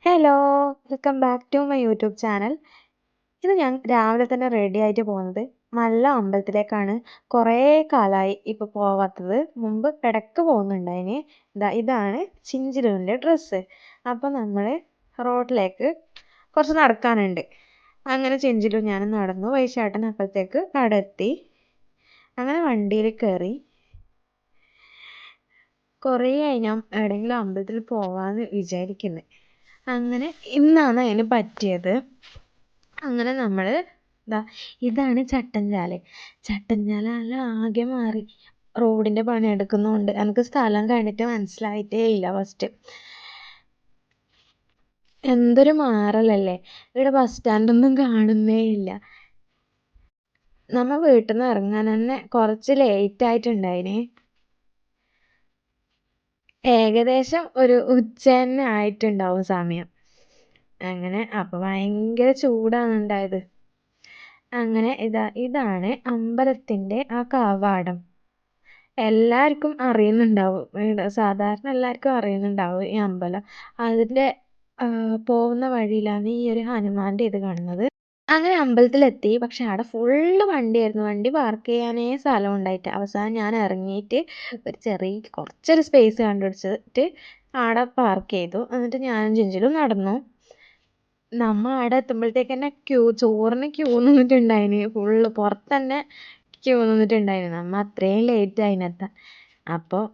Hello! Welcome back to my YouTube channel. ഇന്ന് ഞാൻ രാവിലെ തന്നെ റെഡി ആയിട്ട് പോകുന്നത് മല്ല അമ്പലത്തിലേക്കാണ്. കുറേ കാലമായി ഇപ്പോൾ പോവാത്തത്. മുമ്പ് ഇടയ്ക്ക് പോകുന്നുണ്ടായിന്. ഇതാണ് ചിഞ്ചിലുവിൻ്റെ ഡ്രസ്സ്. അപ്പോൾ നമ്മൾ റോഡിലേക്ക് കുറച്ച് നടക്കാനുണ്ട്. അങ്ങനെ ചിഞ്ചിലും ഞാനും നടന്നു. വൈശാട്ടൻ അപ്പോഴത്തേക്ക് കടത്തി. അങ്ങനെ വണ്ടിയിൽ കയറി. കുറേ ആയി ഞാൻ എവിടെയെങ്കിലും അമ്പലത്തിൽ പോവാമെന്ന് വിചാരിക്കുന്നത്. അങ്ങനെ ഇന്നാണ് അതിന് പറ്റിയത്. അങ്ങനെ നമ്മൾ ഇതാണ് ചട്ടഞ്ചാല്. ചട്ടഞ്ചാല ആകെ മാറി. റോഡിൻ്റെ പണി എടുക്കുന്നതുകൊണ്ട് എനിക്ക് സ്ഥലം കണ്ടിട്ട് മനസ്സിലായിട്ടേ ഇല്ല ഫസ്റ്റ്. എന്തൊരു മാറലല്ലേ! ഇവിടെ ബസ് സ്റ്റാൻഡൊന്നും കാണുന്നേ ഇല്ല. നമ്മൾ വീട്ടിൽ നിന്ന് ഇറങ്ങാൻ തന്നെ കുറച്ച് ലേറ്റ് ആയിട്ടുണ്ടായിന്. ഏകദേശം ഒരു ഉച്ച തന്നെ ആയിട്ടുണ്ടാവും സമയം. അങ്ങനെ അപ്പോൾ ഭയങ്കര ചൂടാണ് ഉണ്ടായത്. അങ്ങനെ ഇതാണ് അമ്പലത്തിൻ്റെ ആ കവാടം. എല്ലാവർക്കും അറിയുന്നുണ്ടാവും. സാധാരണ എല്ലാവർക്കും അറിയുന്നുണ്ടാവും ഈ അമ്പലം. അതിൻ്റെ പോകുന്ന വഴിയിലാണ് ഈ ഒരു ഹനുമാൻ്റെ ഇത് കാണുന്നത്. അങ്ങനെ അമ്പലത്തിലെത്തി. പക്ഷെ അവിടെ ഫുള്ള് വണ്ടിയായിരുന്നു. വണ്ടി പാർക്ക് ചെയ്യാനേ സ്ഥലം ഉണ്ടായിട്ട് അവസാനം ഞാൻ ഇറങ്ങിയിട്ട് കുറച്ചൊരു സ്പേസ് കണ്ടുപിടിച്ചിട്ട് അവിടെ പാർക്ക് ചെയ്തു. എന്നിട്ട് ഞാനും ചിഞ്ചിലും നടന്നു. നമ്മൾ അവിടെ എത്തുമ്പോഴത്തേക്ക് തന്നെ ചോറിന് ക്യൂ നിന്നിട്ടുണ്ടായിന്. ഫുള്ള് പുറത്ത് തന്നെ ക്യൂ നിന്നിട്ടുണ്ടായിന്. നമ്മൾ അത്രയും ലേറ്റ് ആയിനെത്താൻ. അപ്പോൾ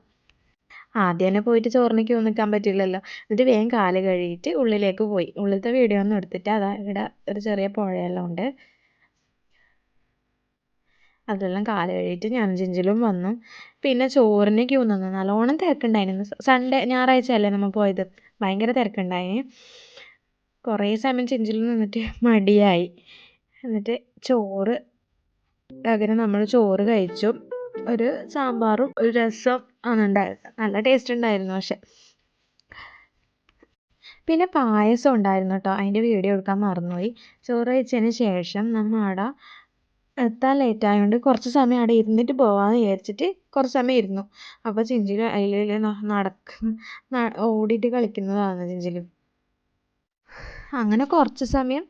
ആദ്യം തന്നെ പോയിട്ട് ചോറിന് ക്യൂ നിൽക്കാൻ പറ്റില്ലല്ലോ. എന്നിട്ട് വേഗം കാല് കഴുകിയിട്ട് ഉള്ളിലേക്ക് പോയി. ഉള്ളിലത്തെ വീഡിയോ ഒന്നും എടുത്തിട്ട് ഇവിടെ ഒരു ചെറിയ പുഴയെല്ലാം ഉണ്ട്. അതെല്ലാം കാല് കഴുകിയിട്ട് ഞാനും ചിഞ്ചിലും വന്നു. പിന്നെ ചോറിന് ക്യൂ നിന്നു. നല്ലോണം തിരക്കുണ്ടായിരുന്നു. സൺഡേ ഞായറാഴ്ച അല്ലേ നമ്മൾ പോയത്. ഭയങ്കര തിരക്കുണ്ടായിന്. കുറേ സമയം ചിഞ്ചിലും നിന്നിട്ട് മടിയായി. എന്നിട്ട് നമ്മൾ ചോറ് കഴിച്ചു. ഒരു സാമ്പാറും ഒരു രസം ആണ് ഉണ്ടായത്. നല്ല ടേസ്റ്റ് ഉണ്ടായിരുന്നു. പക്ഷെ പിന്നെ പായസം ഉണ്ടായിരുന്നു കേട്ടോ. അതിൻ്റെ വീഡിയോ എടുക്കാൻ മറന്നുപോയി. ചോറ് കഴിച്ചതിന് ശേഷം നമ്മൾ അവിടെ എത്താൻ ലേറ്റ് ആയതുകൊണ്ട് കുറച്ച് സമയം അവിടെ ഇരുന്നിട്ട് പോകാമെന്ന് വിചാരിച്ചിട്ട് കുറച്ച് സമയം ഇരുന്നു. അപ്പോൾ ചിഞ്ചില് അതിൽ ഓടിയിട്ട് കളിക്കുന്നതാണ് ചിഞ്ചില്. അങ്ങനെ കുറച്ച് സമയം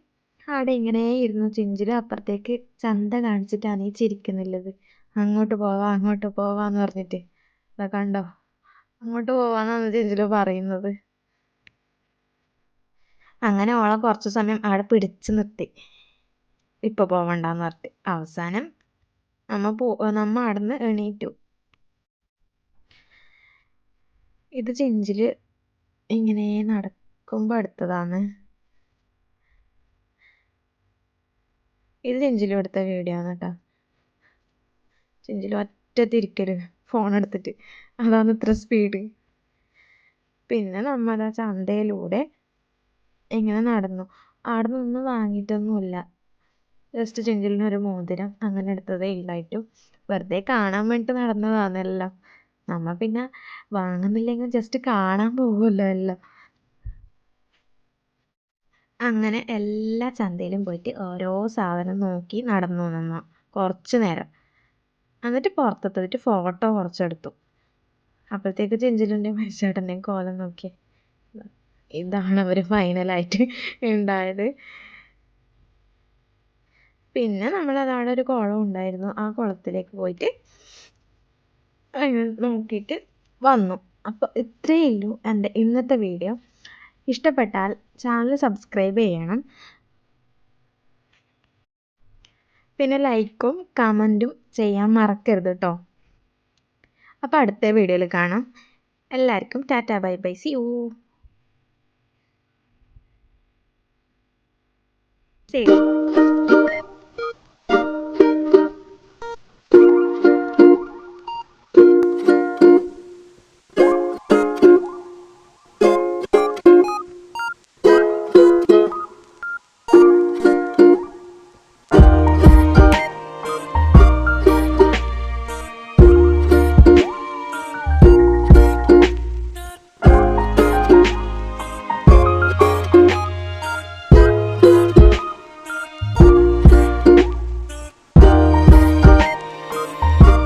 അവിടെ ഇങ്ങനെ ഇരുന്നു. ചിഞ്ചില് അപ്പുറത്തേക്ക് ചന്ത കാണിച്ചിട്ടാണ് ഈ ചിരിക്കുന്നുള്ളത്. അങ്ങോട്ട് പോവാന്ന് പറഞ്ഞിട്ട്. കണ്ടോ, അങ്ങോട്ട് പോവാന്നാണ് ചിഞ്ചില് പറയുന്നത്. അങ്ങനെ ഓളെ കുറച്ച് സമയം അവിടെ പിടിച്ചു നിർത്തി. ഇപ്പോൾ പോവണ്ടെന്ന് പറഞ്ഞിട്ട്. അവസാനം നമ്മ അവിടുന്ന് എണീറ്റു. ഇത് ചിഞ്ചില് ഇങ്ങനെ നടക്കുമ്പോൾ എടുത്തതാണ്. ഇത് ചിഞ്ചിലും എടുത്ത വീഡിയോ ആണ് കേട്ടോ. ചിഞ്ചിലും ഒറ്റ തിരിക്കല് ഫോൺ എടുത്തിട്ട്. അതാണ് ഇത്ര സ്പീഡ്. പിന്നെ നമ്മൾ ആ ചന്തയിലൂടെ ഇങ്ങനെ നടന്നു. അവിടെ നിന്നൊന്നും വാങ്ങിയിട്ടൊന്നുമില്ല. ജസ്റ്റ് ചിഞ്ചിലിനൊരു മോതിരം അങ്ങനെ എടുത്തതേ ഇല്ലായിട്ടും. വെറുതെ കാണാൻ വേണ്ടിയിട്ട് നടന്നതാണെല്ലാം. നമ്മൾ പിന്നെ വാങ്ങുന്നില്ലെങ്കിൽ ജസ്റ്റ് കാണാൻ പോകുമല്ലോ എല്ലാം. അങ്ങനെ എല്ലാ ചന്തയിലും പോയിട്ട് ഓരോ സാധനം നോക്കി നടന്നു നിന്നു കുറച്ച് നേരം. എന്നിട്ട് പുറത്തെത്തിയിട്ട് ഫോട്ടോ കുറച്ചെടുത്തു. അപ്പോഴത്തേക്ക് ചിഞ്ചിലിൻ്റെയും മരിച്ചേട്ടൻ്റെയും കോലം നോക്കി. ഇതാണ് അവർ ഫൈനലായിട്ട് ഉണ്ടായത്. പിന്നെ നമ്മളതവിടെ ഒരു കുളം ഉണ്ടായിരുന്നു. ആ കുളത്തിലേക്ക് പോയിട്ട് നോക്കിയിട്ട് വന്നു. അപ്പോൾ ഇത്രയേ ഉള്ളൂ എൻ്റെ ഇന്നത്തെ വീഡിയോ. ഇഷ്ടപ്പെട്ടാൽ ചാനൽ സബ്സ്ക്രൈബ് ചെയ്യണം. പിന്നെ ലൈക്കും കമൻറ്റും ചെയ്യാൻ മറക്കരുത് കേട്ടോ. അപ്പോൾ അടുത്ത വീഡിയോയിൽ കാണാം. എല്ലാവർക്കും ടാറ്റാ ബൈ ബൈ, സി യു.